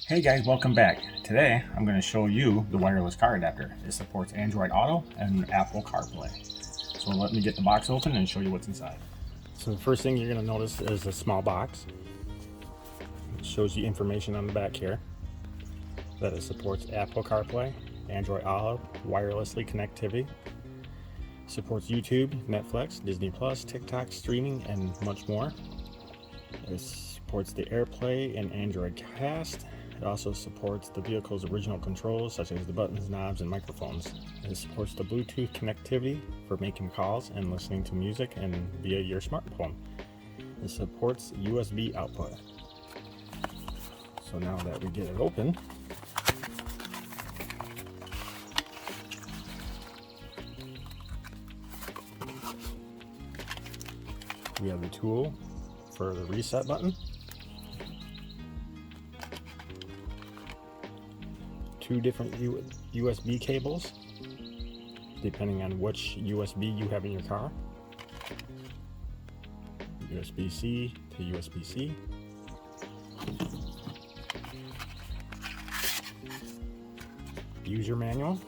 Hey guys, welcome back. Today I'm going to show you the wireless car adapter. It supports Android Auto and Apple CarPlay. So let me get the box open and show you what's inside. So the first thing you're going to notice is a small box. It shows you information on the back here that it supports Apple CarPlay, Android Auto, wirelessly connectivity, supports YouTube, Netflix, Disney Plus, TikTok streaming, and much more. It supports the AirPlay and Android Cast. It also supports the vehicle's original controls, such as the buttons, knobs, and microphones. It supports the Bluetooth connectivity for making calls and listening to music and via your smartphone. It supports USB output. So now that we get it open, we have the tool for the reset button, two different USB cables depending on which USB you have in your car, USB-C to USB-C, user manual,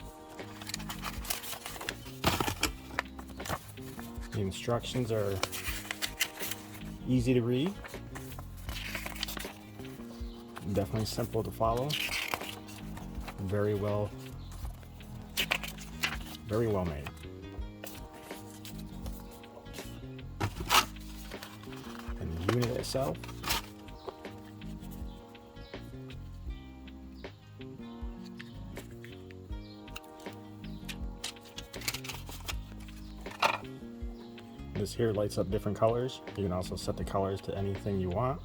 the instructions are easy to read, definitely simple to follow, very well made. And the unit itself, this here lights up different colors. You can also set the colors to anything you want.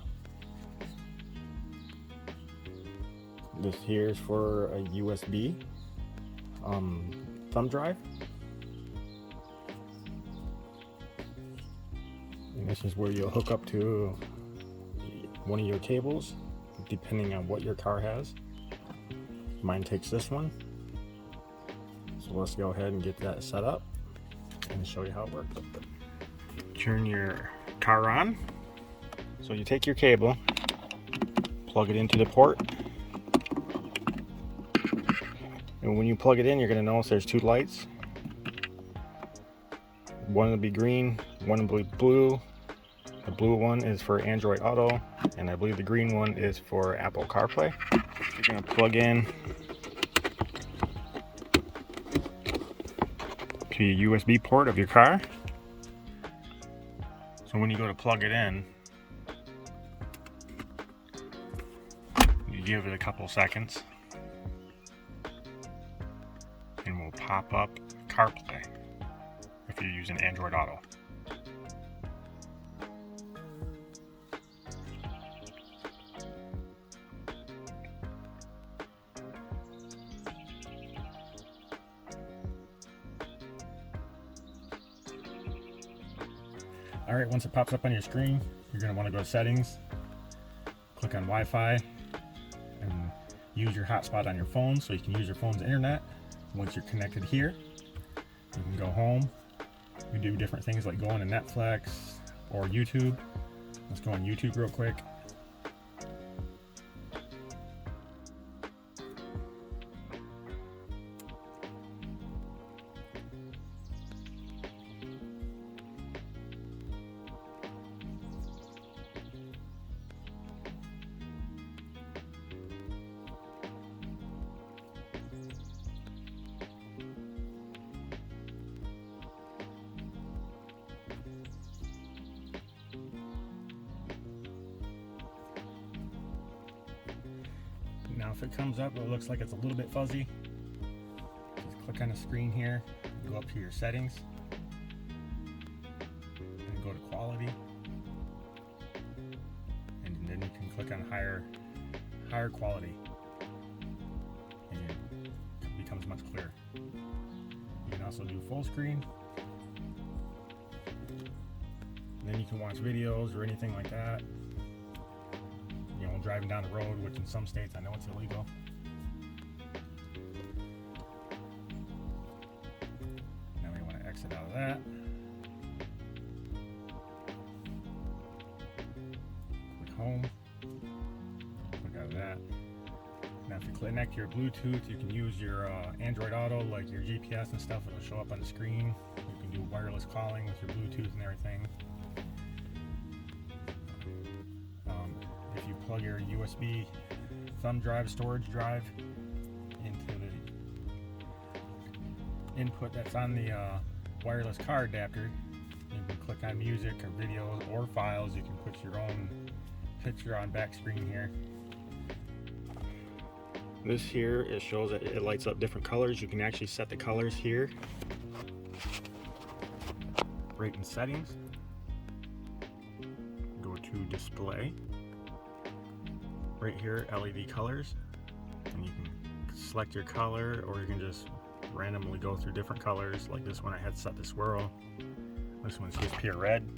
This here is for a USB thumb drive. And this is where you'll hook up to one of your cables, depending on what your car has. Mine takes this one. So let's go ahead and get that set up and show you how it works. Turn your car on. So you take your cable, plug it into the port. And when you plug it in, you're going to notice there's two lights. One will be green, one will be blue. The blue one is for Android Auto, and I believe the green one is for Apple CarPlay. You're going to plug in to your USB port of your car. So when you go to plug it in, you give it a couple seconds, and will pop up CarPlay if you're using Android Auto. Alright, once it pops up on your screen, you're going to want to go to settings, click on Wi-Fi, and use your hotspot on your phone so you can use your phone's internet. Once you're connected here, you can go home. You do different things like go on to Netflix or YouTube. Let's go on YouTube real quick. Now if it comes up, it looks like it's a little bit fuzzy. Just click on the screen here, go up to your settings, and go to quality. And then you can click on higher quality. And it becomes much clearer. You can also do full screen. And then you can watch videos or anything like that. You know, driving down the road, which in some states I know it's illegal. Now we want to exit out of that. Click home. Click out of that. if you connect your Bluetooth, you can use your Android Auto, like your GPS and stuff. It'll show up on the screen. You can do wireless calling with your Bluetooth and everything. If you plug your USB thumb drive, storage drive, into the input that's on the wireless car adapter, you can click on music or videos or files. You can put your own picture on back screen here. This here, it shows that it lights up different colors. You can actually set the colors here, right in settings. Go to display. Right here, LED colors, and you can select your color, or you can just randomly go through different colors. Like this one, I had set to swirl. This one's just pure red.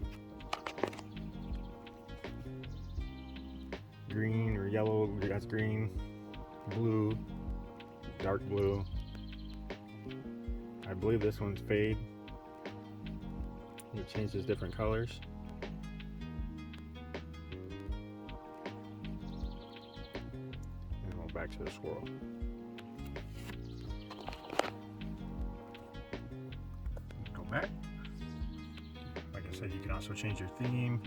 Green or yellow, that's green. Blue, dark blue. I believe this one's fade. It changes different colors. And we'll back to the swirl. Go back. Like I said, you can also change your theme.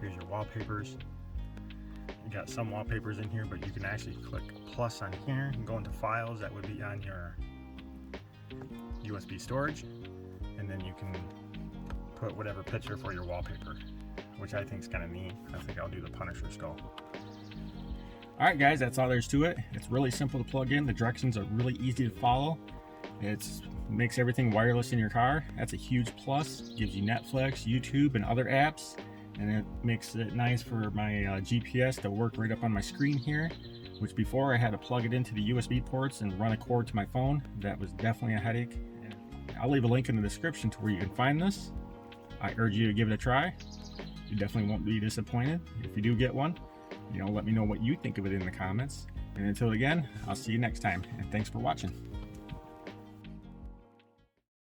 Here's your wallpapers. You got some wallpapers in here, but you can actually click plus on here and go into files. That would be on your USB storage, and then you can put whatever picture for your wallpaper, which I think is kind of neat. I think I'll do the Punisher skull. Alright guys, that's all there's to it. It's really simple to plug in. The directions are really easy to follow. It makes everything wireless in your car. That's a huge plus. It gives you Netflix, YouTube, and other apps. And it makes it nice for my GPS to work right up on my screen here, which before I had to plug it into the USB ports and run a cord to my phone. That was definitely a headache. I'll leave a link in the description to where you can find this. I urge you to give it a try. You definitely won't be disappointed. If you do get one, let me know what you think of it in the comments. And until again, I'll see you next time, and thanks for watching.